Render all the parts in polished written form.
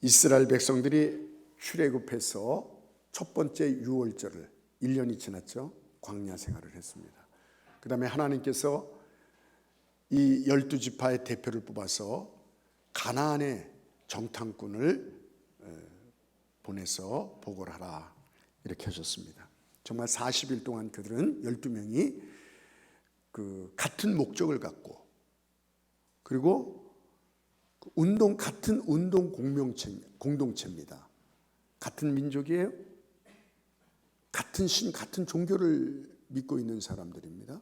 이스라엘 백성들이 출애굽해서 첫 번째 유월절을 1년이 지났죠. 광야 생활을 했습니다. 그 다음에 하나님께서 이 12지파의 대표를 뽑아서 가나안의 정탐꾼을 보내서 보고를 하라 이렇게 하셨습니다. 정말 40일 동안 그들은 12명이 같은 목적을 갖고, 그리고 같은 운동 공동체입니다. 같은 민족이에요. 같은 신, 같은 종교를 믿고 있는 사람들입니다.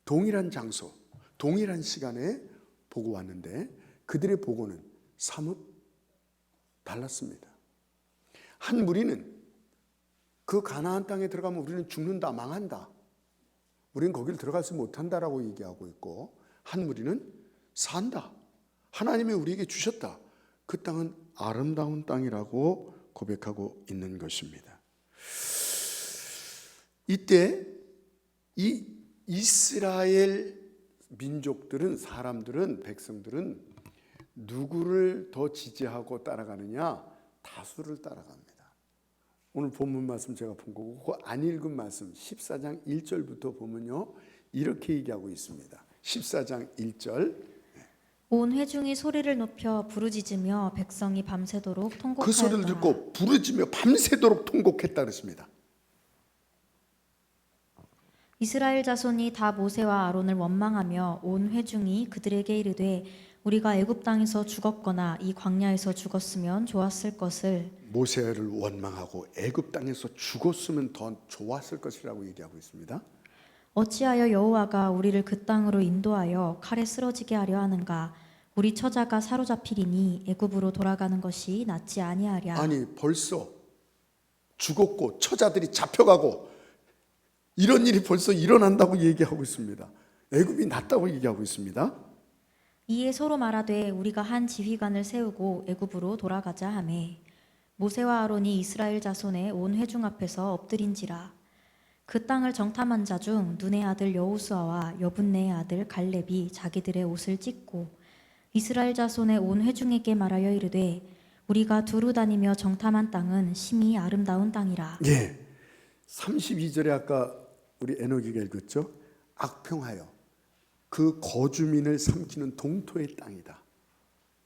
동일한 장소, 동일한 시간에 보고 왔는데 그들의 보고는 사뭇 달랐습니다. 한 무리는 그 가나안 땅에 들어가면 우리는 죽는다, 망한다, 우리는 거기를 들어가지 못한다라고 얘기하고 있고, 한 무리는 산다, 하나님이 우리에게 주셨다, 그 땅은 아름다운 땅이라고 고백하고 있는 것입니다. 이때 이 이스라엘 민족들은, 사람들은, 백성들은 누구를 더 지지하고 따라가느냐? 다수를 따라갑니다. 오늘 본문 말씀 제가 본 거고, 그 안 읽은 말씀 14장 1절부터 보면요, 이렇게 얘기하고 있습니다. 14장 1절, 온 회중이 소리를 높여 부르짖으며 백성이 밤새도록 통곡하였더라. 그 소리를 듣고 부르짖으며 밤새도록 통곡했다 그랬습니다. 이스라엘 자손이 다 모세와 아론을 원망하며 온 회중이 그들에게 이르되 우리가 애굽 땅에서 죽었거나 이 광야에서 죽었으면 좋았을 것을. 모세를 원망하고 애굽 땅에서 죽었으면 더 좋았을 것이라고 얘기하고 있습니다. 어찌하여 여호와가 우리를 그 땅으로 인도하여 칼에 쓰러지게 하려 하는가? 우리 처자가 사로잡히리니 애굽으로 돌아가는 것이 낫지 아니하랴. 아니, 벌써 죽었고 처자들이 잡혀가고 이런 일이 벌써 일어난다고 얘기하고 있습니다. 애굽이 낫다고 얘기하고 있습니다. 이에 서로 말하되 우리가 한 지휘관을 세우고 애굽으로 돌아가자 하매 모세와 아론이 이스라엘 자손의 온 회중 앞에서 엎드린지라. 그 땅을 정탐한 자 중 눈의 아들 여호수아와 여분네의 아들 갈렙이 자기들의 옷을 찢고 이스라엘 자손의 온 회중에게 말하여 이르되 우리가 두루 다니며 정탐한 땅은 심히 아름다운 땅이라. 예, 32절에 아까 우리 에녹이가 읽었죠. 악평하여 그 거주민을 삼키는 동토의 땅이다.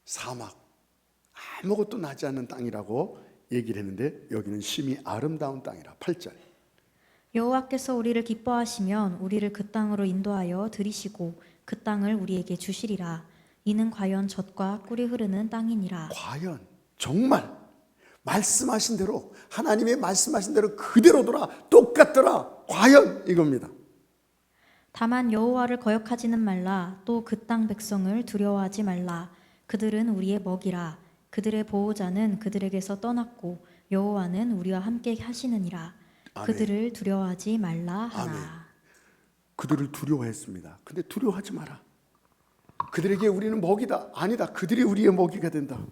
사막, 아무것도 나지 않는 땅이라고 얘기를 했는데 여기는 심히 아름다운 땅이라. 8절, 여호와께서 우리를 기뻐하시면 우리를 그 땅으로 인도하여 들이시고 그 땅을 우리에게 주시리라. 이는 과연 젖과 꿀이 흐르는 땅이니라. 과연 정말 말씀하신 대로, 하나님의 말씀하신 대로 그대로더라, 똑같더라, 과연 이겁니다. 다만 여호와를 거역하지는 말라. 또 그 땅 백성을 두려워하지 말라. 그들은 우리의 먹이라. 그들의 보호자는 그들에게서 떠났고 여호와는 우리와 함께 하시느니라. 아멘. 그들을 두려워하지 말라 하나. 아멘. 그들을 두려워했습니다. 근데 두려워하지 마라. 그들에게 우리는 먹이다. 아니다. 그들이 우리의 먹이가 된다.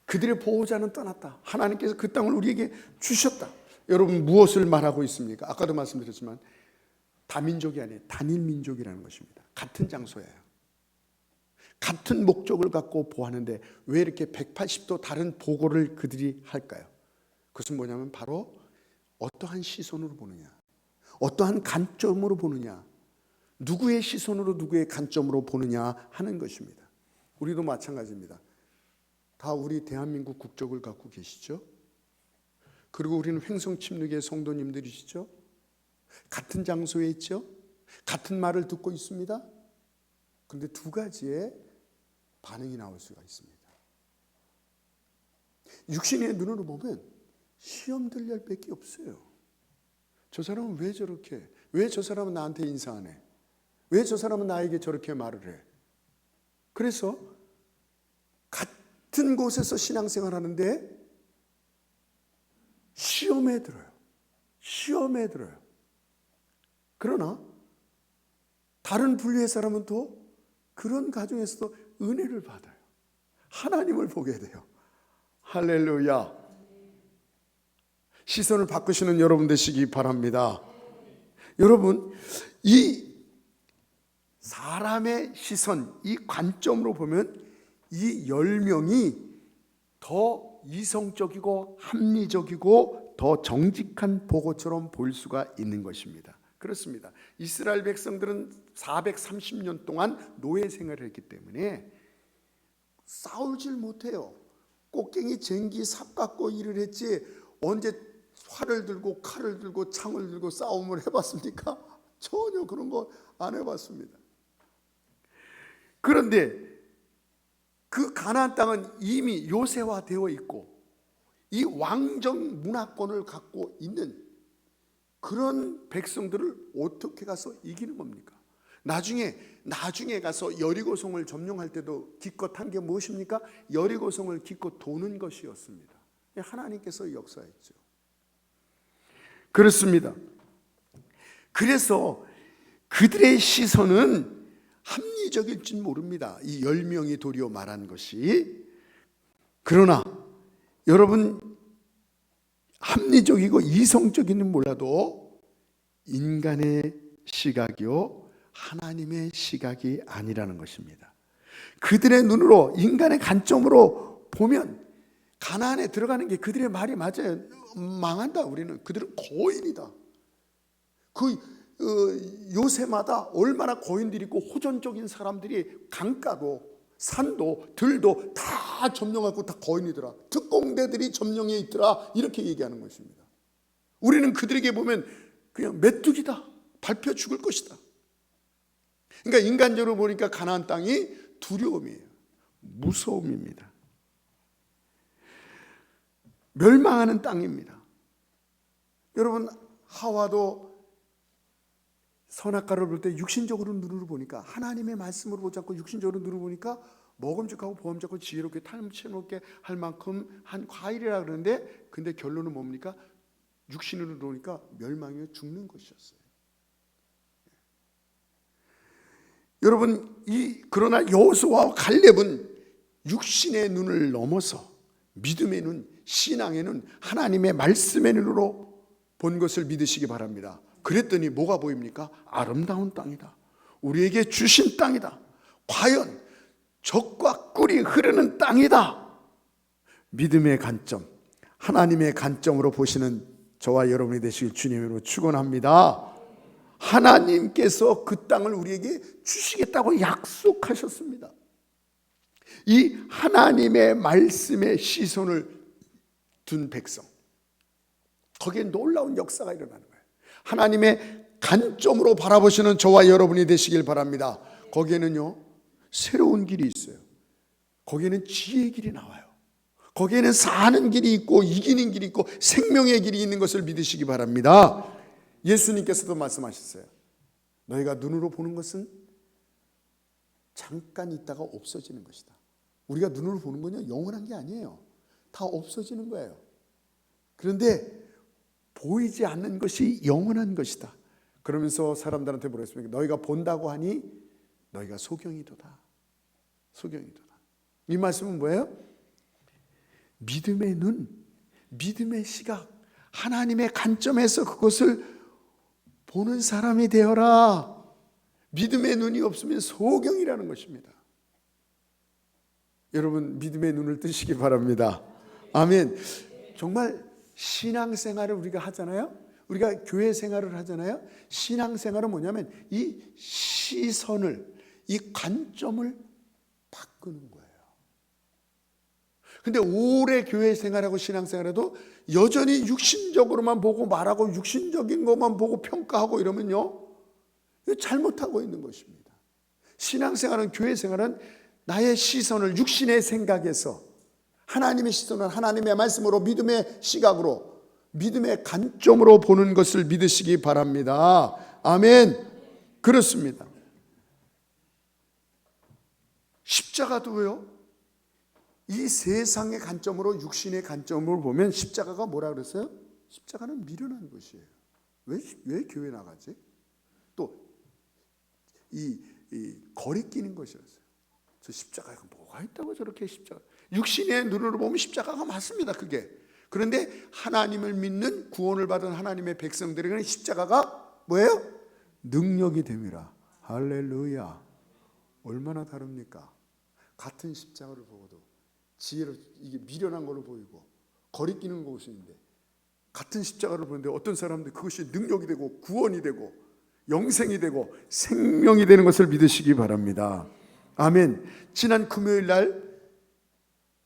그들의 보호자는 떠났다. 하나님께서 그 땅을 우리에게 주셨다. 여러분, 무엇을 말하고 있습니까? 아까도 말씀드렸지만 다민족이 아니에요. 단일민족이라는 것입니다. 같은 장소예요. 같은 목적을 갖고 보았는데 왜 이렇게 180도 다른 보고를 그들이 할까요? 그것은 뭐냐면 바로 어떠한 시선으로 보느냐, 어떠한 관점으로 보느냐, 누구의 시선으로 누구의 관점으로 보느냐 하는 것입니다. 우리도 마찬가지입니다. 다 우리 대한민국 국적을 갖고 계시죠? 그리고 우리는 횡성침례교회 성도님들이시죠? 같은 장소에 있죠? 같은 말을 듣고 있습니다. 그런데 두 가지의 반응이 나올 수가 있습니다. 육신의 눈으로 보면 시험 들 열밖에 없어요. 저 사람은 왜 저렇게, 왜 저 사람은 나한테 인사 안 해? 왜 저 사람은 나에게 저렇게 말을 해? 그래서 같은 곳에서 신앙생활 하는데 시험에 들어요. 시험에 들어요. 그러나 다른 분류의 사람은 또 그런 가정에서도 은혜를 받아요. 하나님을 보게 돼요. 할렐루야. 시선을 바꾸시는 여러분 되시기 바랍니다. 여러분, 이 사람의 시선, 이 관점으로 보면 이 10명이 더 이성적이고 합리적이고 더 정직한 보고처럼 보일 수가 있는 것입니다. 그렇습니다. 이스라엘 백성들은 430년 동안 노예 생활을 했기 때문에 싸우질 못해요. 꽃갱이 쟁기 삽 갖고 일을 했지 언제 활을 들고 칼을 들고 창을 들고 싸움을 해봤습니까? 전혀 그런 거 안 해봤습니다. 그런데 그 가나안 땅은 이미 요새화되어 있고 이 왕정 문화권을 갖고 있는 그런 백성들을 어떻게 가서 이기는 겁니까? 나중에 가서 여리고성을 점령할 때도 기껏 한 게 무엇입니까? 여리고성을 기껏 도는 것이었습니다. 하나님께서 역사했죠. 그렇습니다. 그래서 그들의 시선은 합리적일진 모릅니다. 이 10명이 도리어 말한 것이. 그러나 여러분, 합리적이고 이성적인은 몰라도 인간의 시각이요 하나님의 시각이 아니라는 것입니다. 그들의 눈으로 인간의 관점으로 보면 가나안에 들어가는 게 그들의 말이 맞아요. 망한다. 우리는 그들은 거인이다. 요새마다 얼마나 거인들이 있고 호전적인 사람들이 강가도 산도 들도 다 점령하고 다 거인이더라. 특공대들이 점령해 있더라. 이렇게 얘기하는 것입니다. 우리는 그들에게 보면 그냥 메뚜기다. 밟혀 죽을 것이다. 그러니까 인간적으로 보니까 가나안 땅이 두려움이에요. 무서움입니다. 멸망하는 땅입니다. 여러분, 하와도 선악과를 볼 때 육신적으로 눈으로 보니까 하나님의 말씀으로 보지 않고 육신적으로 눈으로 보니까 먹음직하고 보험직하고 지혜롭게 탐채롭게 할 만큼 한 과일이라 그러는데 근데 결론은 뭡니까? 육신으로 보니까 멸망에 죽는 것이었어요. 여러분, 그러나 여호수아와 갈렙은 육신의 눈을 넘어서 믿음의 눈, 신앙의 눈, 하나님의 말씀의 눈으로 본 것을 믿으시기 바랍니다. 그랬더니 뭐가 보입니까? 아름다운 땅이다. 우리에게 주신 땅이다. 과연 젖과 꿀이 흐르는 땅이다. 믿음의 관점, 하나님의 관점으로 보시는 저와 여러분이 되시길 주님으로 축원합니다. 하나님께서 그 땅을 우리에게 주시겠다고 약속하셨습니다. 이 하나님의 말씀에 시선을 둔 백성, 거기에 놀라운 역사가 일어나는 거예요. 하나님의 관점으로 바라보시는 저와 여러분이 되시길 바랍니다. 거기에는요 새로운 길이 있어요. 거기에는 지혜의 길이 나와요. 거기에는 사는 길이 있고 이기는 길이 있고 생명의 길이 있는 것을 믿으시기 바랍니다. 예수님께서도 말씀하셨어요. 너희가 눈으로 보는 것은 잠깐 있다가 없어지는 것이다. 우리가 눈으로 보는 건요 영원한 게 아니에요. 다 없어지는 거예요. 그런데 보이지 않는 것이 영원한 것이다. 그러면서 사람들한테 뭐랬습니까? 너희가 본다고 하니 너희가 소경이도다. 소경이도다. 이 말씀은 뭐예요? 믿음의 눈, 믿음의 시각, 하나님의 관점에서 그것을 보는 사람이 되어라. 믿음의 눈이 없으면 소경이라는 것입니다. 여러분, 믿음의 눈을 뜨시기 바랍니다. 아멘. 정말 신앙생활을 우리가 하잖아요. 우리가 교회 생활을 하잖아요. 신앙생활은 뭐냐면 이 시선을, 이 관점을 바꾸는 거예요. 근데 오래 교회 생활하고 신앙생활해도 여전히 육신적으로만 보고 말하고 육신적인 것만 보고 평가하고 이러면요 잘못하고 있는 것입니다. 신앙생활은, 교회 생활은 나의 시선을 육신의 생각에서 하나님의 시선은 하나님의 말씀으로, 믿음의 시각으로, 믿음의 관점으로 보는 것을 믿으시기 바랍니다. 아멘. 그렇습니다. 십자가도요, 이 세상의 관점으로, 육신의 관점으로 보면 십자가가 뭐라 그랬어요? 십자가는 미련한 것이에요. 왜 교회 나가지? 또 이 거리끼는 것이었어요. 저 십자가가 뭐가 있다고 저렇게 십자가. 육신의 눈으로 보면 십자가가 맞습니다. 그게. 그런데 하나님을 믿는, 구원을 받은 하나님의 백성들에게는 십자가가 뭐예요? 능력이 됨이라. 할렐루야. 얼마나 다릅니까? 같은 십자가를 보고도 지혜로 이게 미련한 걸로 보이고 거리끼는 것인데, 같은 십자가를 보는데 어떤 사람들 그것이 능력이 되고 구원이 되고 영생이 되고 생명이 되는 것을 믿으시기 바랍니다. 아멘. 지난 금요일 날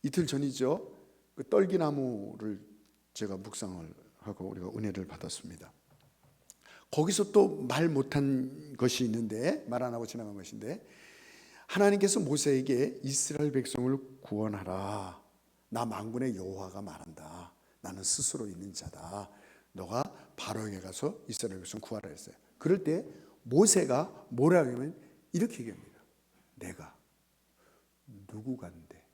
이틀 전이죠. 그 떨기나무를 제가 묵상을 하고 우리가 은혜를 받았습니다. 거기서 또 말 못한 것이 있는데, 말 안 하고 지나간 것인데, 하나님께서 모세에게 이스라엘 백성을 구원하라. 나 만군의 여호와가 말한다. 나는 스스로 있는 자다. 너가 바로에게 가서 이스라엘 백성 구하라 했어요. 그럴 때 모세가 뭐라고 하면 이렇게 얘기합니다. 내가 누구간데,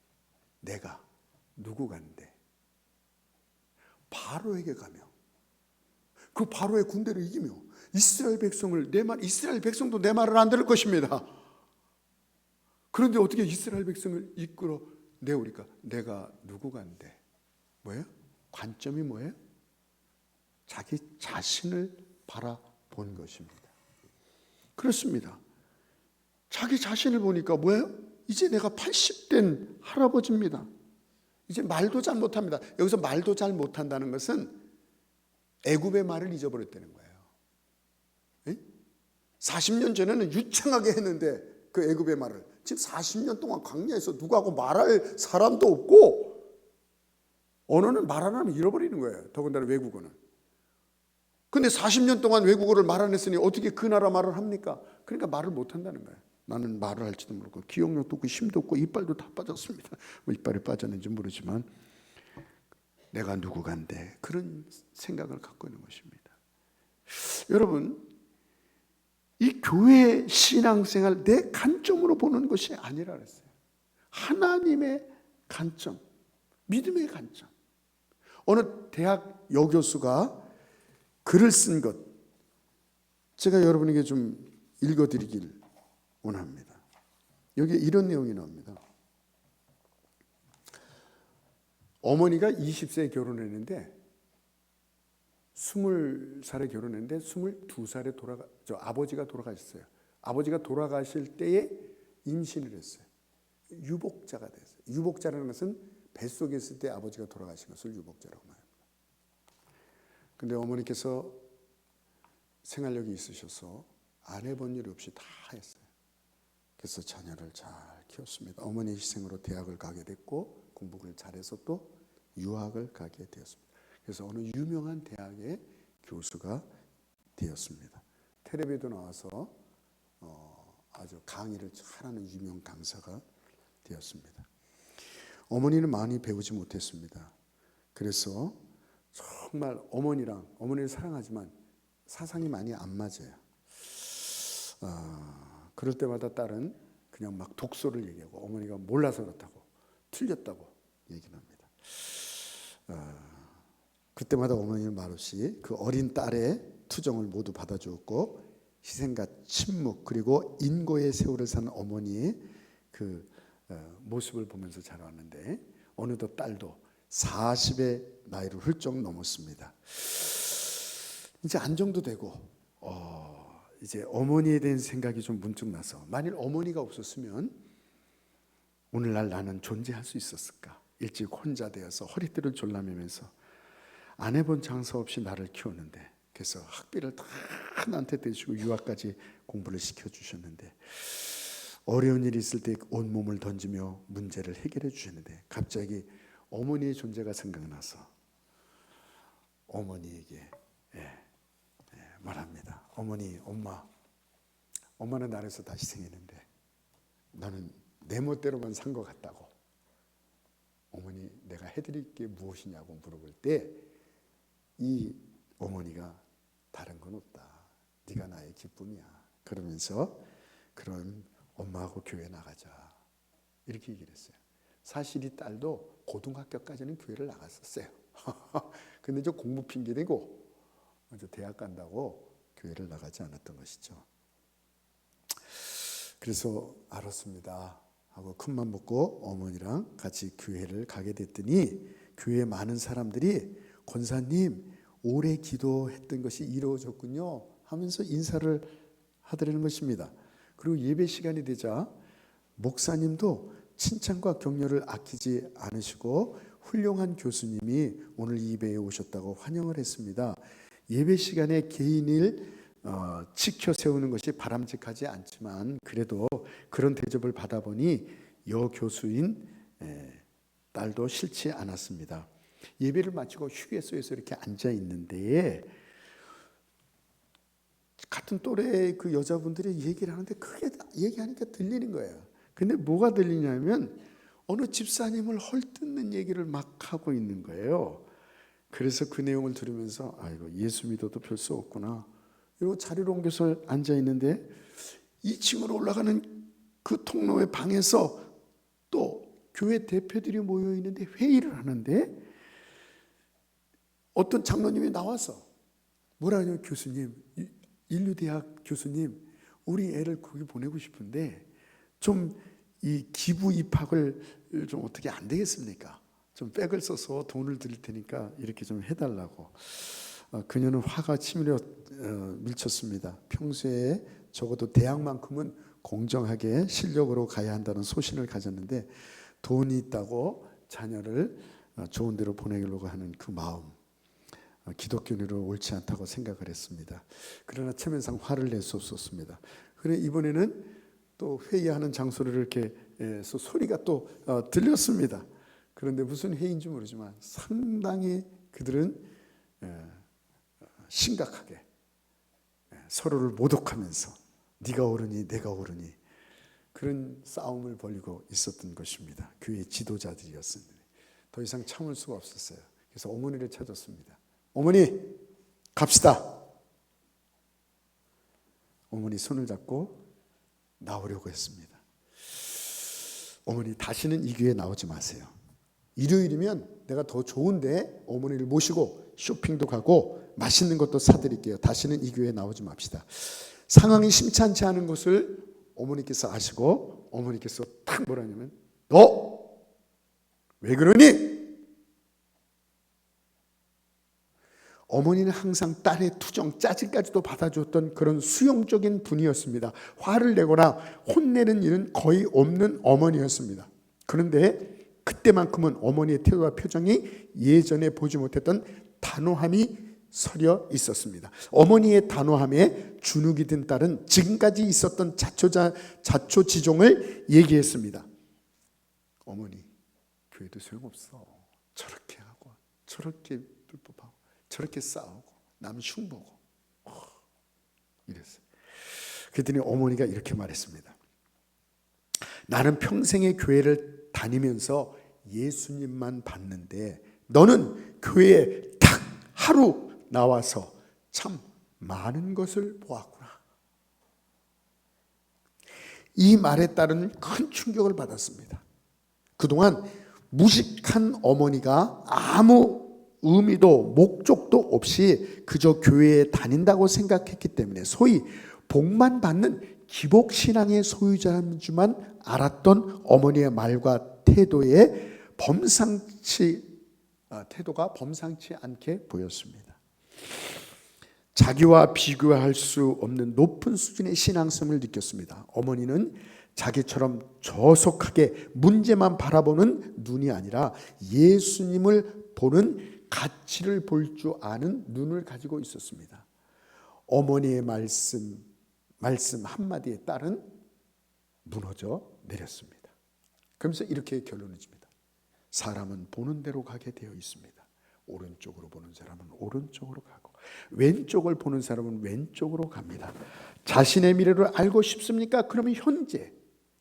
내가 누구간데 바로에게 가며 그 바로의 군대를 이기며 이스라엘 백성을 이스라엘 백성도 내 말을 안 들을 것입니다. 그런데 어떻게 이스라엘 백성을 이끌어 내오리까? 내가 누구간데. 뭐예요? 관점이 뭐예요? 자기 자신을 바라본 것입니다. 그렇습니다. 자기 자신을 보니까 뭐예요? 이제 내가 80된 할아버지입니다. 이제 말도 잘 못합니다. 여기서 말도 잘 못한다는 것은 애굽의 말을 잊어버렸다는 거예요. 40년 전에는 유창하게 했는데 그 애굽의 말을 지금 40년 동안 광야에서 누구하고 말할 사람도 없고, 언어는 말 안 하면 잃어버리는 거예요. 더군다나 외국어는. 근데 40년 동안 외국어를 말 안 했으니 어떻게 그 나라 말을 합니까? 그러니까 말을 못 한다는 거예요. 나는 말을 할지도 모르고 기억력도 없고 힘도 없고 이빨도 다 빠졌습니다. 뭐 이빨이 빠졌는지 모르지만 내가 누구간데, 그런 생각을 갖고 있는 것입니다. 여러분, 이 교회 신앙생활 내 관점으로 보는 것이 아니라 그랬어요. 하나님의 관점, 믿음의 관점. 어느 대학 여교수가 글을 쓴 것, 제가 여러분에게 좀 읽어드리길 원합니다. 여기에 이런 내용이 나옵니다. 어머니가 20세에 결혼했는데 20살에 결혼했는데 22살에 아버지가 돌아가셨어요. 아버지가 돌아가실 때에 임신을 했어요. 유복자가 됐어요. 유복자라는 것은 뱃속에 있을 때 아버지가 돌아가신 것을 유복자라고 말합니다. 근데 어머니께서 생활력이 있으셔서 안 해본 일 없이 다 했어요. 그래서 자녀를 잘 키웠습니다. 어머니 희생으로 대학을 가게 됐고 공부를 잘해서 또 유학을 가게 되었습니다. 그래서 어느 유명한 대학의 교수가 되었습니다. 텔레비도 나와서 아주 강의를 잘하는 유명 강사가 되었습니다. 어머니는 많이 배우지 못했습니다. 그래서 정말 어머니를 사랑하지만 사상이 많이 안 맞아요. 그럴 때마다 딸은 그냥 막 독소를 얘기하고 어머니가 몰라서 그렇다고 틀렸다고 얘기를 합니다. 그때마다 어머니는 말없이 그 어린 딸의 투정을 모두 받아주었고, 희생과 침묵 그리고 인고의 세월을 사는 어머니의 그 모습을 보면서 자라왔는데, 어느덧 딸도 40의 나이를 훌쩍 넘었습니다. 이제 안정도 되고 이제 어머니에 대한 생각이 좀 문득 나서, 만일 어머니가 없었으면 오늘날 나는 존재할 수 있었을까? 일찍 혼자 되어서 허리띠를 졸라매면서 안 해본 장사 없이 나를 키웠는데, 그래서 학비를 다 나한테 대주고 유학까지 공부를 시켜주셨는데, 어려운 일이 있을 때 온몸을 던지며 문제를 해결해 주셨는데, 갑자기 어머니의 존재가 생각나서 어머니에게 말합니다. 어머니, 엄마는 나를 위해서 다 희생했는데 나는 내 멋대로만 산 것 같다고. 어머니, 내가 해드릴 게 무엇이냐고 물어볼 때 이 어머니가 다른 건 없다. 네가 나의 기쁨이야. 그러면서 그럼 엄마하고 교회 나가자. 이렇게 얘기를 했어요. 사실 이 딸도 고등학교까지는 교회를 나갔었어요. 근데 저 공부 핑계대고 먼저 대학 간다고 교회를 나가지 않았던 것이죠. 그래서 알았습니다 하고 큰맘 먹고 어머니랑 같이 교회를 가게 됐더니, 교회에 많은 사람들이 권사님 오래 기도했던 것이 이루어졌군요 하면서 인사를 하더라는 것입니다. 그리고 예배 시간이 되자 목사님도 칭찬과 격려를 아끼지 않으시고 훌륭한 교수님이 오늘 이 예배에 오셨다고 환영을 했습니다. 예배 시간에 개인을 지켜 세우는 것이 바람직하지 않지만 그래도 그런 대접을 받아보니 여 교수인 딸도 싫지 않았습니다. 예배를 마치고 휴게소에서 이렇게 앉아 있는데 같은 또래의 그 여자분들이 얘기를 하는데 크게 얘기하니까 들리는 거예요. 근데 뭐가 들리냐면 어느 집사님을 헐뜯는 얘기를 막 하고 있는 거예요. 그래서 그 내용을 들으면서 아이고 예수 믿어도 별 수 없구나. 이러고 자리로 옮겨서 앉아 있는데 2층으로 올라가는 그 통로의 방에서 또 교회 대표들이 모여 있는데 회의를 하는데 어떤 장로님이 나와서 뭐라 하냐면 교수님, 인류대학 교수님, 우리 애를 거기 보내고 싶은데 좀 이 기부 입학을 좀 어떻게 안 되겠습니까? 좀 백을 써서 돈을 드릴 테니까 이렇게 좀 해달라고. 그녀는 화가 치밀어 밀쳤습니다. 평소에 적어도 대학만큼은 공정하게 실력으로 가야 한다는 소신을 가졌는데 돈이 있다고 자녀를 좋은 데로 보내려고 하는 그 마음, 기독교인으로 옳지 않다고 생각을 했습니다. 그러나 체면상 화를 낼 수 없었습니다. 그래 이번에는 또 회의하는 장소를 이렇게 해서 소리가 또 들렸습니다. 그런데 무슨 회의인지 모르지만 상당히 그들은 심각하게 서로를 모독하면서 네가 옳으니 내가 옳으니 그런 싸움을 벌이고 있었던 것입니다. 교회 지도자들이었습니다. 더 이상 참을 수가 없었어요. 그래서 어머니를 찾았습니다. 어머니 갑시다. 어머니 손을 잡고 나오려고 했습니다. 어머니 다시는 이 교회에 나오지 마세요. 일요일이면 내가 더 좋은데 어머니를 모시고 쇼핑도 가고 맛있는 것도 사드릴게요. 다시는 이 교회에 나오지 맙시다. 상황이 심찮지 않은 것을 어머니께서 아시고 어머니께서 탁 뭐라냐면 너 왜 그러니? 어머니는 항상 딸의 투정, 짜증까지도 받아줬던 그런 수용적인 분이었습니다. 화를 내거나 혼내는 일은 거의 없는 어머니였습니다. 그런데 그때만큼은 어머니의 태도와 표정이 예전에 보지 못했던 단호함이 서려 있었습니다. 어머니의 단호함에 주눅이 든 딸은 지금까지 있었던 자초지종을 얘기했습니다. 어머니, 교회도 소용없어. 저렇게 하고 저렇게 불법하고 저렇게 싸우고 남 흉보고 이랬어요. 그랬더니 어머니가 이렇게 말했습니다. 나는 평생의 교회를 다니면서 예수님만 봤는데 너는 교회에 딱 하루 나와서 참 많은 것을 보았구나. 이 말에 따른 큰 충격을 받았습니다. 그동안 무식한 어머니가 아무 의미도 목적도 없이 그저 교회에 다닌다고 생각했기 때문에 소위 복만 받는 기복신앙의 소유자인 줄만 알았던 어머니의 말과 태도가 범상치 않게 보였습니다. 자기와 비교할 수 없는 높은 수준의 신앙성을 느꼈습니다. 어머니는 자기처럼 저속하게 문제만 바라보는 눈이 아니라 예수님을 보는 가치를 볼 줄 아는 눈을 가지고 있었습니다. 어머니의 말씀 한마디에 딸은 무너져 내렸습니다. 그러면서 이렇게 결론을 집니다. 사람은 보는 대로 가게 되어 있습니다. 오른쪽으로 보는 사람은 오른쪽으로 가고 왼쪽을 보는 사람은 왼쪽으로 갑니다. 자신의 미래를 알고 싶습니까? 그러면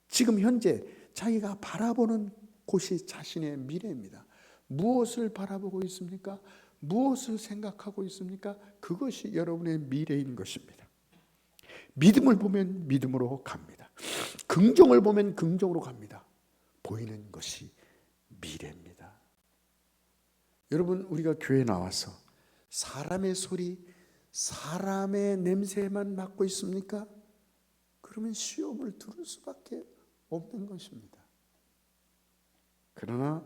지금 현재 자기가 바라보는 곳이 자신의 미래입니다. 무엇을 바라보고 있습니까? 무엇을 생각하고 있습니까? 그것이 여러분의 미래인 것입니다. 믿음을 보면 믿음으로 갑니다. 긍정을 보면 긍정으로 갑니다. 보이는 것이 미래입니다. 여러분, 우리가 교회에 나와서 사람의 소리, 사람의 냄새만 맡고 있습니까? 그러면 시험을 들을 수밖에 없는 것입니다. 그러나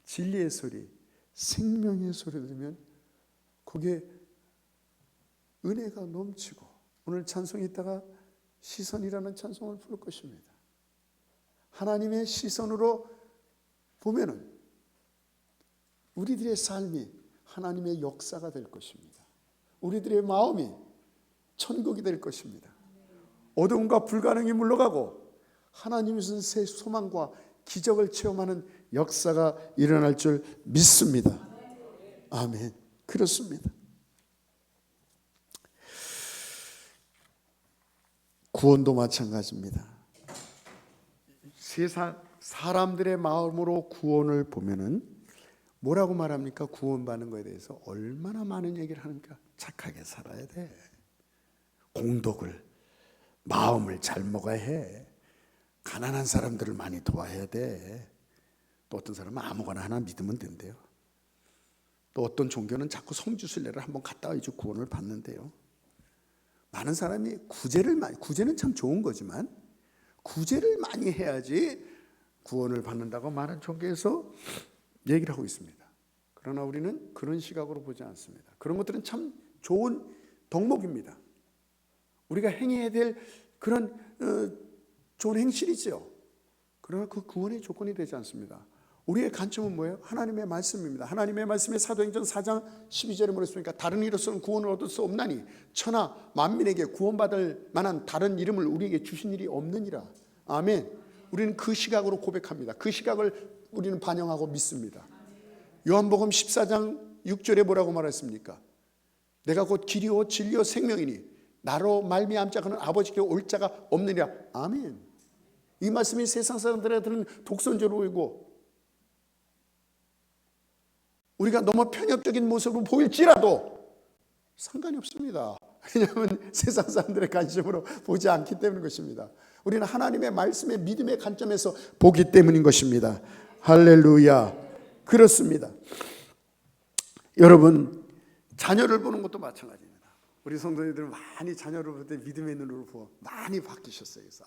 진리의 소리, 생명의 소리 들으면 거기에 은혜가 넘치고 오늘 찬송이 있다가 시선이라는 찬송을 부를 것입니다. 하나님의 시선으로 보면은 우리들의 삶이 하나님의 역사가 될 것입니다. 우리들의 마음이 천국이 될 것입니다. 어둠과 불가능이 물러가고 하나님의 새 소망과 기적을 체험하는 역사가 일어날 줄 믿습니다. 아멘. 그렇습니다. 구원도 마찬가지입니다. 세상 사람들의 마음으로 구원을 보면은 뭐라고 말합니까? 구원받는 것에 대해서 얼마나 많은 얘기를 하는가? 착하게 살아야 돼. 공덕을, 마음을 잘 먹어야 해. 가난한 사람들을 많이 도와야 돼. 또 어떤 사람은 아무거나 하나 믿으면 된대요. 또 어떤 종교는 자꾸 성지순례를 한번 갔다 와야지 구원을 받는데요. 많은 사람이 구제는 참 좋은 거지만 구제를 많이 해야지 구원을 받는다고 많은 종교에서 얘기를 하고 있습니다. 그러나 우리는 그런 시각으로 보지 않습니다. 그런 것들은 참 좋은 덕목입니다. 우리가 행해야 될 그런 좋은 행실이죠. 그러나 그 구원의 조건이 되지 않습니다. 우리의 관점은 뭐예요? 하나님의 말씀입니다. 하나님의 말씀에 사도행전 4장 12절에 뭐랬습니까? 다른 이로서는 구원을 얻을 수 없나니 천하 만민에게 구원받을 만한 다른 이름을 우리에게 주신 일이 없느니라. 아멘. 우리는 그 시각으로 고백합니다. 그 시각을 우리는 반영하고 믿습니다. 요한복음 14장 6절에 뭐라고 말했습니까? 내가 곧 길이요 진리요 생명이니 나로 말미암자 그는 아버지께 올 자가 없느니라. 아멘. 이 말씀이 세상 사람들한테는 독선적으로 보이고 우리가 너무 편협적인 모습으로 보일지라도 상관이 없습니다. 왜냐하면 세상 사람들의 관심으로 보지 않기 때문인 것입니다. 우리는 하나님의 말씀의 믿음의 관점에서 보기 때문인 것입니다. 할렐루야. 그렇습니다. 여러분, 자녀를 보는 것도 마찬가지입니다. 우리 성도님들은 많이 자녀를 볼 때 믿음의 눈으로 보고 많이 바뀌셨어요. 그래서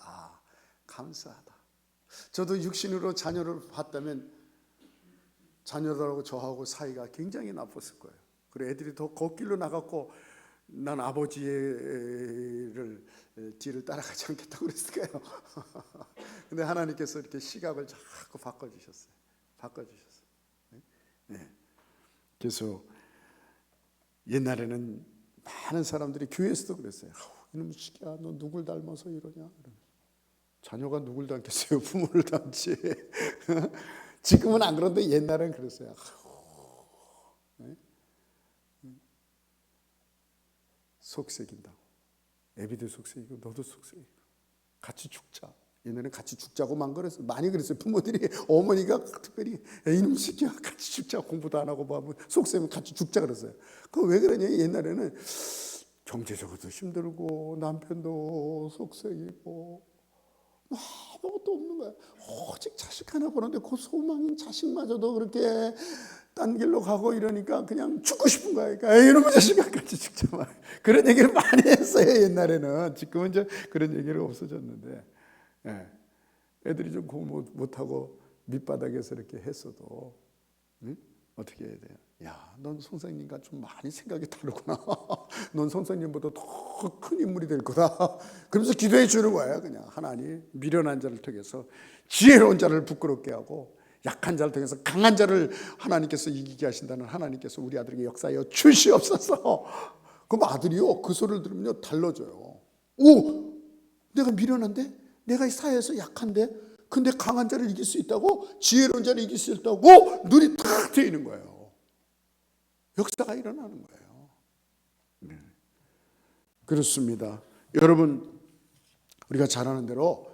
감사하다. 저도 육신으로 자녀를 봤다면 자녀들하고 저하고 사이가 굉장히 나빴을 거예요. 그리고 애들이 더 걷길로 나갔고 난 아버지를 뒤를 따라가지 않겠다고 그랬을 거예요. 근데 하나님께서 이렇게 시각을 자꾸 바꿔주셨어요. 네. 그래서 옛날에는 많은 사람들이 교회에서도 그랬어요. 이놈 시기야, 너 누굴 닮아서 이러냐? 자녀가 누굴 닮겠어요? 부모를 닮지. 지금은 안 그런데 옛날엔 그랬어요. 네? 속색인다고. 애비도 속색이고 너도 속색이고 같이 죽자. 옛날에는 같이 죽자고만 그랬어요. 많이 그랬어요. 부모들이, 어머니가 특별히 이놈 새끼야 같이 죽자. 공부도 안 하고 뭐 속셈은 같이 죽자 그랬어요. 그 왜 그러냐? 옛날에는 경제적으로도 힘들고 남편도 속색이고 아무것도 없는 거야. 오직 자식 하나 보는데 그 소망인 자식마저도 그렇게 딴 길로 가고 이러니까 그냥 죽고 싶은 거야. 그러니까 이놈의 자식아 같이 죽자 말. 그런 얘기를 많이 했어요 옛날에는. 지금은 이제 그런 얘기가 없어졌는데, 애들이 좀 공부 못하고 밑바닥에서 이렇게 했어도 어떻게 해야 돼요? 야, 넌 선생님과 좀 많이 생각이 다르구나. 넌 선생님보다 더 큰 인물이 될 거다. 그러면서 기도해 주는 거예요. 그냥 하나님 미련한 자를 통해서 지혜로운 자를 부끄럽게 하고 약한 자를 통해서 강한 자를 하나님께서 이기게 하신다는 하나님께서 우리 아들에게 역사하여 주시옵소서. 그럼 아들이요 그 소리를 들으면 달라져요. 오, 내가 미련한데? 내가 이 사회에서 약한데? 근데 강한 자를 이길 수 있다고? 지혜로운 자를 이길 수 있다고? 눈이 탁 트이는 거예요. 역사가 일어나는 거예요. 네. 그렇습니다. 여러분, 우리가 잘 아는 대로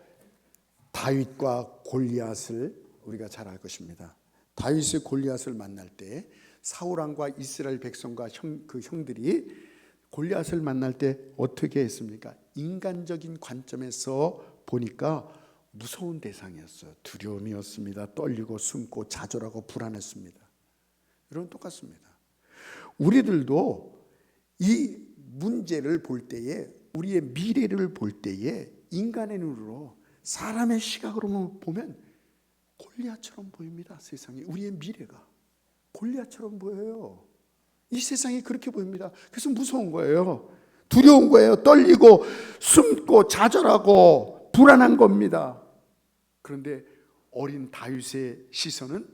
다윗과 골리앗을 우리가 잘 알 것입니다. 다윗이 골리앗을 만날 때 사울 왕과 이스라엘 백성과 그 형들이 골리앗을 만날 때 어떻게 했습니까? 인간적인 관점에서 보니까 무서운 대상이었어요. 두려움이었습니다. 떨리고 숨고 좌절하고 불안했습니다. 여러분 똑같습니다. 우리들도 이 문제를 볼 때에 우리의 미래를 볼 때에 인간의 눈으로 사람의 시각으로 보면 골리앗처럼 보입니다. 세상이 우리의 미래가 골리앗처럼 보여요. 이 세상이 그렇게 보입니다. 그래서 무서운 거예요. 두려운 거예요. 떨리고 숨고 좌절하고 불안한 겁니다. 그런데 어린 다윗의 시선은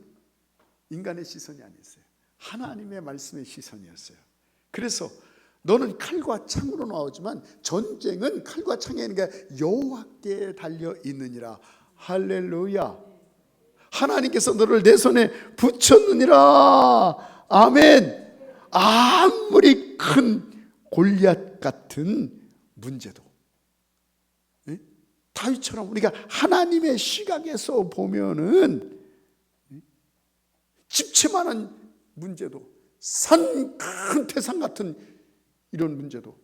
인간의 시선이 아니었어요. 하나님의 말씀의 시선이었어요. 그래서 너는 칼과 창으로 나오지만 전쟁은 칼과 창이 아니라 여호와께 달려 있느니라. 할렐루야. 하나님께서 너를 내 손에 붙였느니라. 아멘. 아무리 큰 골리앗 같은 문제도, 다윗처럼 우리가 하나님의 시각에서 보면은 집채만한 문제도, 산 큰 태산 같은 이런 문제도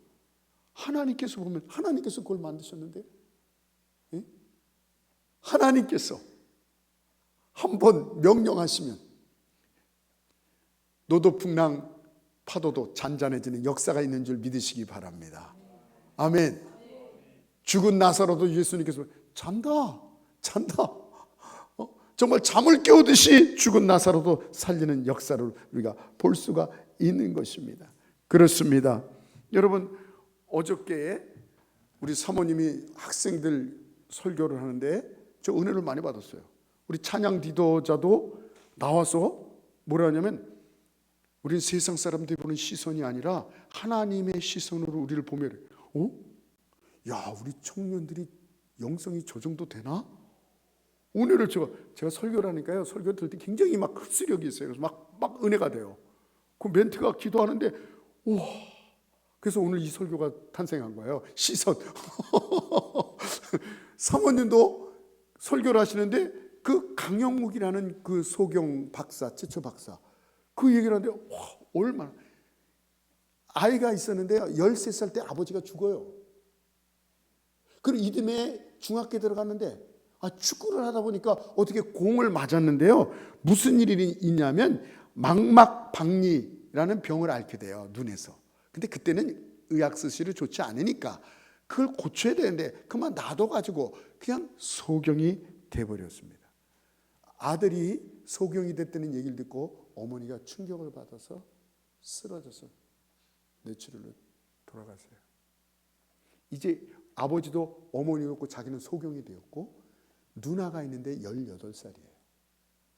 하나님께서 보면, 하나님께서 그걸 만드셨는데, 하나님께서 한번 명령하시면 노도풍랑 파도도 잔잔해지는 역사가 있는 줄 믿으시기 바랍니다. 아멘. 죽은 나사로도 예수님께서 잔다. 정말 잠을 깨우듯이 죽은 나사로도 살리는 역사를 우리가 볼 수가 있는 것입니다. 그렇습니다. 여러분, 어저께 우리 사모님이 학생들 설교를 하는데 저 은혜를 많이 받았어요. 우리 찬양 디도자도 나와서 뭐라 하냐면, 우리는 세상 사람들이 보는 시선이 아니라 하나님의 시선으로 우리를 보며, 야, 우리 청년들이 영성이 저 정도 되나? 오늘을 제가 설교를 하니까요, 설교 들을 때 굉장히 막 흡수력이 있어요. 그래서 막 은혜가 돼요. 그 멘트가 기도하는데, 우와. 그래서 오늘 이 설교가 탄생한 거예요. 시선. 사모님도 설교를 하시는데 그 강영묵이라는 그 소경 박사, 최초 박사, 그 얘기를 하는데, 와, 얼마나. 아이가 있었는데요, 13살 때 아버지가 죽어요. 그리고 이듬해 중학교 들어갔는데, 축구를 하다 보니까 어떻게 공을 맞았는데요, 무슨 일이 있냐면 망막박리라는 병을 앓게 돼요, 눈에서. 근데 그때는 의학 수술이 좋지 않으니까 그걸 고쳐야 되는데 그만 놔둬가지고 그냥 소경이 돼버렸습니다. 아들이 소경이 됐다는 얘기를 듣고 어머니가 충격을 받아서 쓰러져서 뇌출혈로 돌아갔어요. 이제 아버지도 어머니였고 자기는 소경이 되었고, 누나가 있는데 18살이에요.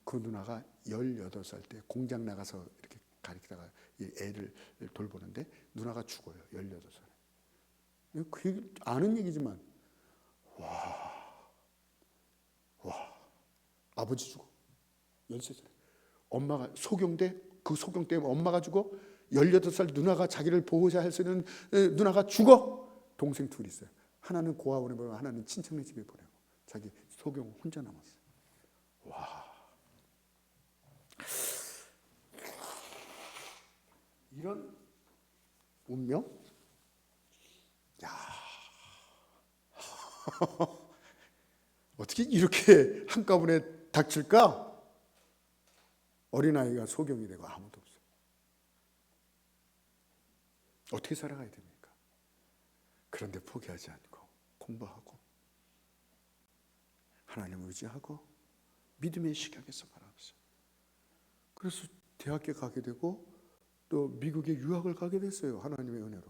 그 누나가 18살 때 공장 나가서 이렇게 가리키다가 애를 돌보는데 누나가 죽어요. 18살에. 그 얘기, 아는 얘기지만, 와, 아버지 죽어. 13살에. 엄마가 소경돼, 그 소경 때문에 엄마가 죽어. 18살 누나가 자기를 보호해야 할 수 있는 누나가 죽어. 동생 둘이 있어요. 하나는 고아원에 보내고 하나는 친척네 집에 보내고, 자기 소경 혼자 남았어요. 와, 이런 운명? 야, 어떻게 이렇게 한꺼번에 닥칠까? 어린아이가 소경이 되고 아무도 없어요. 어떻게 살아가야 됩니까? 그런데 포기하지 않고 공부하고 하나님을 의지하고 믿음의 시각에서 바라보세요. 그래서 대학에 가게 되고 또 미국에 유학을 가게 됐어요. 하나님의 은혜로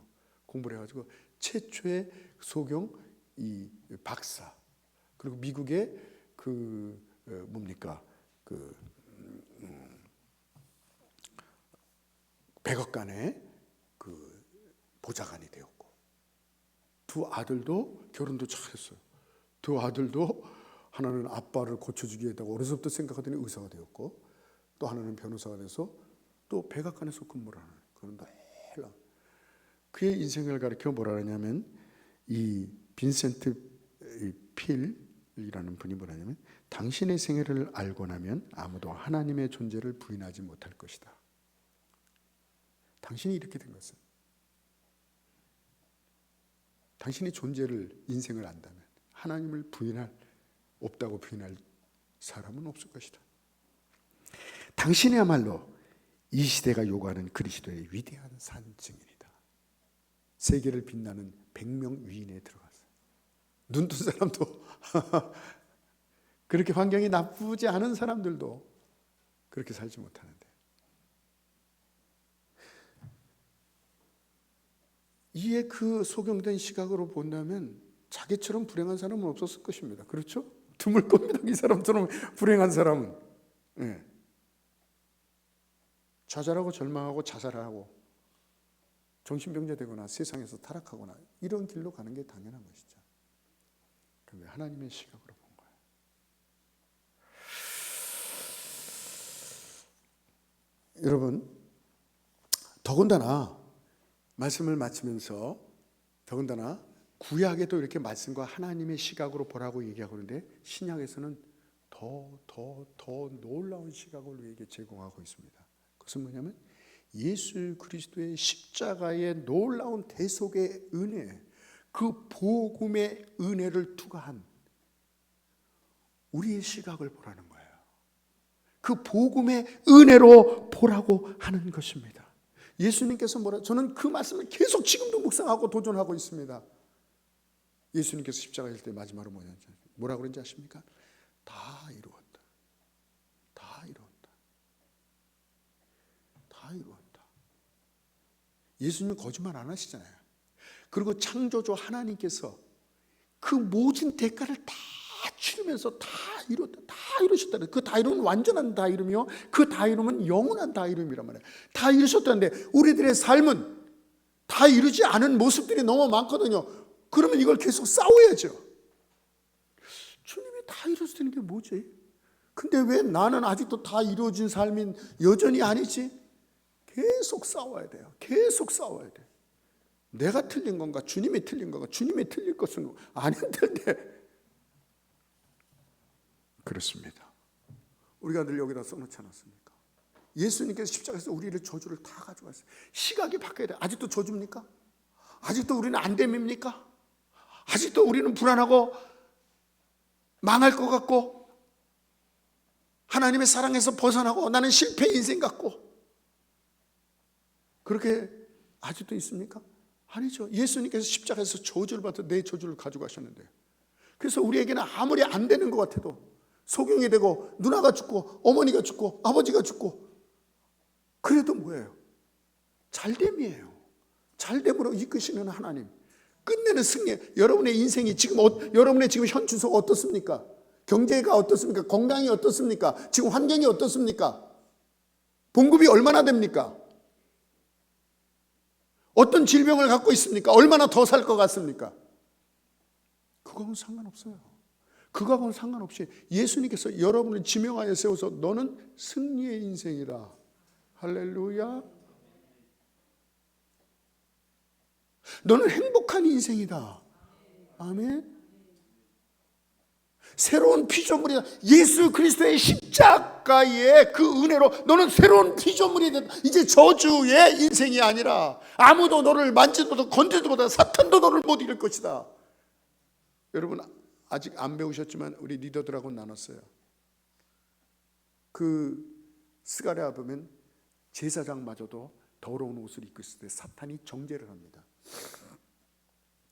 공부를 해가지고 최초의 소경 이 박사, 그리고 미국의 그 뭡니까 그 백악관의 그 보좌관이 되었고, 두 아들도 결혼도 잘했어요. 두 아들도 하나는 아빠를 고쳐주기 위해서 어려서부터 생각하더니 의사가 되었고, 또 하나는 변호사가 돼서 또 백악관에서 근무를 하는, 그런 놀라운 그의 인생을 가리켜 뭐라 하냐면, 이 빈센트 필이라는 분이 뭐라냐면, 당신의 생애를 알고 나면 아무도 하나님의 존재를 부인하지 못할 것이다. 당신이 이렇게 된 것은, 당신의 존재를, 인생을 안다면 하나님을 없다고 부인할 사람은 없을 것이다. 당신이야말로 이 시대가 요구하는 그리스도의 위대한 산증인이다. 세계를 빛나는 100명 위인에 들어갔어요. 눈 뜬 사람도 그렇게 환경이 나쁘지 않은 사람들도 그렇게 살지 못하는데, 이에 그 소경된 시각으로 본다면 자기처럼 불행한 사람은 없었을 것입니다. 그렇죠? 드물 겁니다. 이 사람처럼 불행한 사람은. 예. 좌절하고 절망하고 자살하고 정신병자 되거나 세상에서 타락하거나 이런 길로 가는 게 당연한 것이죠. 그런데 하나님의 시각으로 본 거예요. 여러분, 더군다나 말씀을 마치면서 더군다나 구약에도 이렇게 말씀과 하나님의 시각으로 보라고 얘기하고 있는데 신약에서는 더 놀라운 시각을 우리에게 제공하고 있습니다. 그것은 뭐냐면 예수 그리스도의 십자가의 놀라운 대속의 은혜, 그 복음의 은혜를 투과한 우리의 시각을 보라는 거예요. 그 복음의 은혜로 보라고 하는 것입니다. 예수님께서 저는 그 말씀을 계속 지금도 묵상하고 도전하고 있습니다. 예수님께서 십자가에 있을 때 마지막으로 뭐라고 그런지 아십니까? 다 이루었다. 다 이루었다. 다 이루었다. 예수님은 거짓말 안 하시잖아요. 그리고 창조주 하나님께서 그 모든 대가를 다 치르면서 다 이뤘다. 다 이루셨다. 그 다 이루면 완전한 다 이루며 그 다 이루면 영원한 다 이룸이란 말이에요. 다 이루셨다는데 우리들의 삶은 다 이루지 않은 모습들이 너무 많거든요. 그러면 이걸 계속 싸워야죠. 주님이 다 이루셨다는 게 뭐지? 근데 왜 나는 아직도 다 이루어진 삶인 여전히 아니지? 계속 싸워야 돼요. 계속 싸워야 돼요. 내가 틀린 건가? 주님이 틀린 건가? 주님이 틀릴 것은 아닌데. 그렇습니다. 우리가 늘 여기다 써놓지 않았습니까? 예수님께서 십자가에서 우리를 저주를 다 가져갔어요. 시각이 바뀌어야 돼요. 아직도 저주입니까? 아직도 우리는 안 됨입니까? 아직도 우리는 불안하고 망할 것 같고 하나님의 사랑에서 벗어나고 나는 실패 인생 같고 그렇게 아직도 있습니까? 아니죠. 예수님께서 십자가에서 저주를 받아 내 저주를 가져가셨는데 그래서 우리에게는 아무리 안 되는 것 같아도 소경이 되고 누나가 죽고 어머니가 죽고 아버지가 죽고 그래도 뭐예요? 잘됨이에요. 잘됨으로 이끄시는 하나님, 끝내는 승리. 여러분의 인생이 지금 여러분의 지금 현 주소가 어떻습니까? 경제가 어떻습니까? 건강이 어떻습니까? 지금 환경이 어떻습니까? 봉급이 얼마나 됩니까? 어떤 질병을 갖고 있습니까? 얼마나 더 살 것 같습니까? 그거는 상관없어요. 그거하고는 상관없이 예수님께서 여러분을 지명하여 세워서 너는 승리의 인생이다. 할렐루야. 너는 행복한 인생이다. 아멘. 새로운 피조물이다. 예수 그리스도의 십자가의 그 은혜로 너는 새로운 피조물이 됐다. 이제 저주의 인생이 아니라 아무도 너를 만지도 못하고 건드리도 못하고 사탄도 너를 못 이길 것이다. 여러분 아직 안 배우셨지만 우리 리더들하고 나눴어요. 그 스가랴 보면 제사장마저도 더러운 옷을 입고 있을 때 사탄이 정죄를 합니다.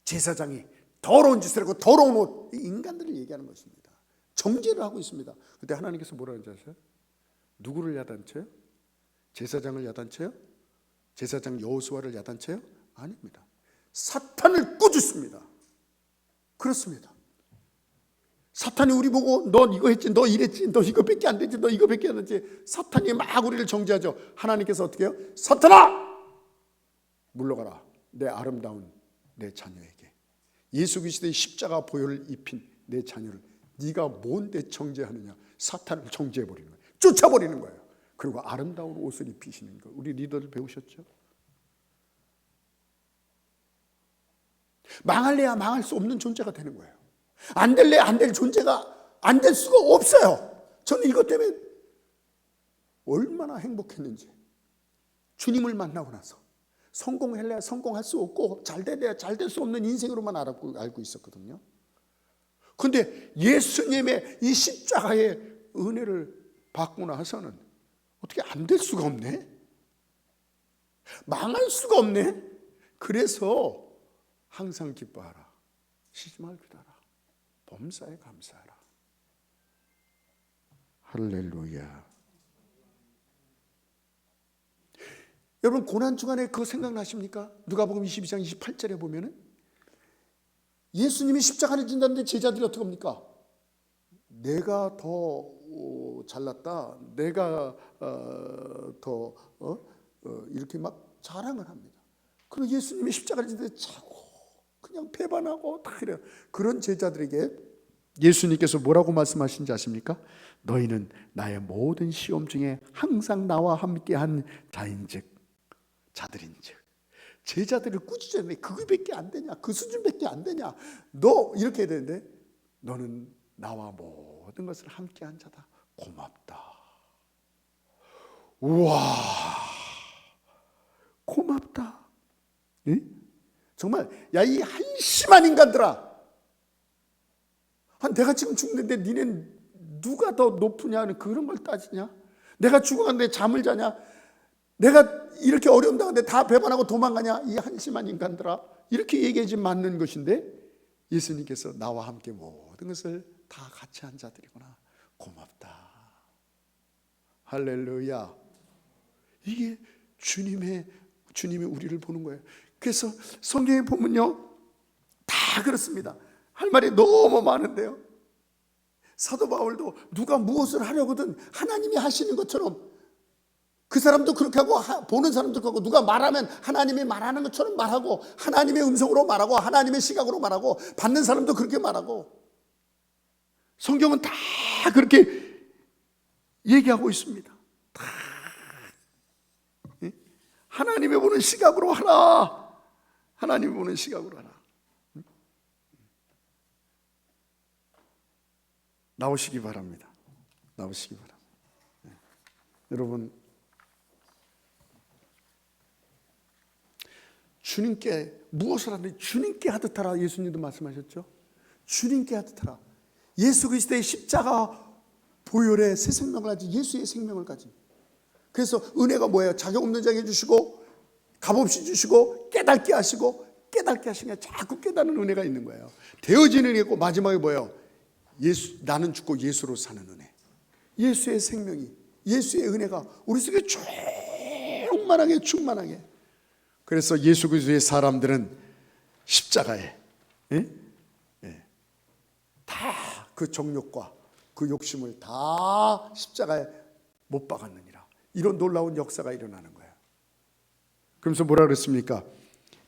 제사장이 더러운 짓을 하고 더러운 옷, 인간들을 얘기하는 것입니다. 정죄를 하고 있습니다. 그때 하나님께서 뭐라 하는지 아세요? 누구를 야단쳐요? 제사장을 야단쳐요? 제사장 여호수아를 야단쳐요? 아닙니다. 사탄을 꾸짖습니다. 그렇습니다. 사탄이 우리 보고 너 이거 했지, 너 이랬지, 너 이거밖에 안 되지, 너 이거밖에 안 되지. 사탄이 막 우리를 정죄하죠. 하나님께서 어떻게 해요? 사탄아! 물러가라. 내 아름다운 내 자녀에게. 예수 그리스도의 십자가 보혈을 입힌 내 자녀를 네가 뭔데 정죄하느냐. 사탄을 정죄해버리는 거예요. 쫓아버리는 거예요. 그리고 아름다운 옷을 입히시는 거예요. 우리 리더들 배우셨죠? 망할래야 망할 수 없는 존재가 되는 거예요. 안 될래 안 될 존재가 안 될 수가 없어요. 저는 이것 때문에 얼마나 행복했는지. 주님을 만나고 나서 성공할래야 성공할 수 없고 잘 될래야 잘 될 수 없는 인생으로만 알고 있었거든요. 그런데 예수님의 이 십자가의 은혜를 받고 나서는 어떻게 안 될 수가 없네? 망할 수가 없네? 그래서 항상 기뻐하라. 쉬지 말고 기다라. 범사에 감사하라. 할렐루야. 여러분 고난 주간에 그거 생각나십니까? 누가복음 22장 28절에 보면은 예수님이 십자가를 진다는데 제자들이 어떻게 합니까? 내가 더 잘났다, 내가 더 이렇게 막 자랑을 합니다. 그리고 예수님이 십자가를 지는데 차고 그냥 배반하고 다 그래요. 그런 제자들에게 예수님께서 뭐라고 말씀하신지 아십니까? 너희는 나의 모든 시험 중에 항상 나와 함께한 자인즉, 자들인즉. 제자들을 꾸짖었는데 그거밖에 안 되냐, 그 수준밖에 안 되냐, 너 이렇게 해야 되는데 너는 나와 모든 것을 함께한 자다. 고맙다. 우와, 고맙다. 응? 정말 야, 이 한심한 인간들아, 내가 지금 죽는데 니넨 누가 더 높으냐, 그런 걸 따지냐? 내가 죽어가는데 잠을 자냐? 내가 이렇게 어려움 당하는데 다 배반하고 도망가냐? 이 한심한 인간들아, 이렇게 얘기하지 맞는 것인데 예수님께서 나와 함께 모든 것을 다 같이 한 자들이구나. 고맙다. 할렐루야. 이게 주님이 우리를 보는 거예요. 그래서 성경에 보면요, 다 그렇습니다. 할 말이 너무 많은데요, 사도 바울도 누가 무엇을 하려거든 하나님이 하시는 것처럼, 그 사람도 그렇게 하고 보는 사람도 그렇게 하고, 누가 말하면 하나님이 말하는 것처럼 말하고, 하나님의 음성으로 말하고, 하나님의 시각으로 말하고, 받는 사람도 그렇게 말하고, 성경은 다 그렇게 얘기하고 있습니다. 다 하나님이 보는 시각으로 하라. 하나님이 보는 시각으로 하라. 나오시기 바랍니다. 나오시기 바랍니다. 여러분, 주님께 무엇을 하든지 주님께 하듯 하라. 예수님도 말씀하셨죠. 주님께 하듯 하라. 예수 그리스도의 십자가 보혈의 새 생명을 가진, 예수의 생명을 가진. 그래서 은혜가 뭐예요? 자격 없는 자에게 주시고 값없이 주시고 깨닫게 하시고, 깨닫게 하시니까 자꾸 깨닫는 은혜가 있는 거예요. 되어지는 은혜고, 마지막에 뭐예요? 나는 죽고 예수로 사는 은혜. 예수의 생명이, 예수의 은혜가 우리 속에 충만하게. 그래서 예수 그리스도의 사람들은 십자가에 다 그 정욕과 그 욕심을 다 십자가에 못 박았느니라. 이런 놀라운 역사가 일어나는 거예요. 그러면서 뭐라 그랬습니까?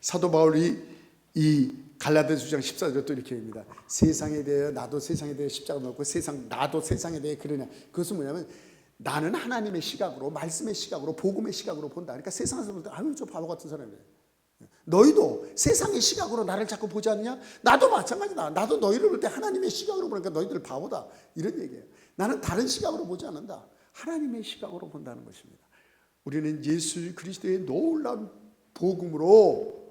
사도 바울이 이 갈라디아서 9장 14절에 또 이렇게 합니다. 세상에 대해 나도 세상에 대해 십자가 먹고 나도 세상에 대해 그러냐. 그것은 뭐냐면 나는 하나님의 시각으로, 말씀의 시각으로, 복음의 시각으로 본다. 그러니까 세상에서 볼 때 아유 저 바보 같은 사람이네. 너희도 세상의 시각으로 나를 자꾸 보지 않느냐? 나도 마찬가지다. 나도 너희를 볼 때 하나님의 시각으로 보니까 너희들 바보다. 이런 얘기예요. 나는 다른 시각으로 보지 않는다. 하나님의 시각으로 본다는 것입니다. 우리는 예수 그리스도의 놀라운 복음으로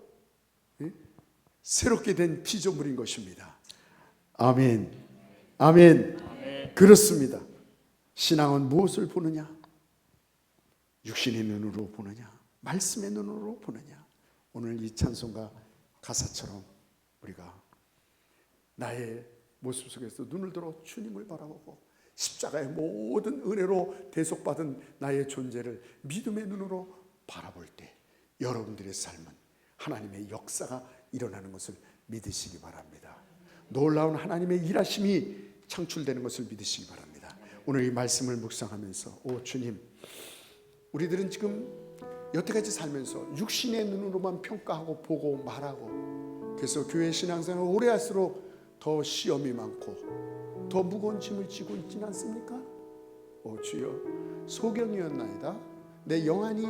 새롭게 된 피조물인 것입니다. 아멘. 아멘. 그렇습니다. 신앙은 무엇을 보느냐? 육신의 눈으로 보느냐? 말씀의 눈으로 보느냐? 오늘 이 찬송가 가사처럼 우리가 나의 모습 속에서 눈을 들어 주님을 바라보고 십자가의 모든 은혜로 대속받은 나의 존재를 믿음의 눈으로 바라볼 때 여러분들의 삶은 하나님의 역사가 일어나는 것을 믿으시기 바랍니다. 놀라운 하나님의 일하심이 창출되는 것을 믿으시기 바랍니다. 오늘 이 말씀을 묵상하면서 오 주님, 우리들은 지금 여태까지 살면서 육신의 눈으로만 평가하고 보고 말하고, 그래서 교회 신앙생활을 오래 할수록 더 시험이 많고 더 무거운 짐을 지고 있지는 않습니까? 오 주여, 소경이었나이다. 내 영안이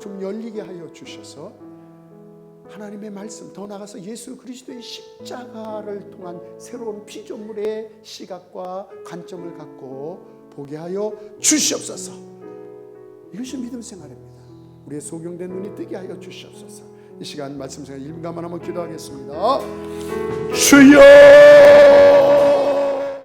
좀 열리게 하여 주셔서 하나님의 말씀, 더 나아가서 예수 그리스도의 십자가를 통한 새로운 피조물의 시각과 관점을 갖고 보게 하여 주시옵소서. 이것이 믿음 생활입니다. 우리의 소경된 눈이 뜨게 하여 주시옵소서. 이 시간 말씀 생활 1분간만 한번 기도하겠습니다. 주여,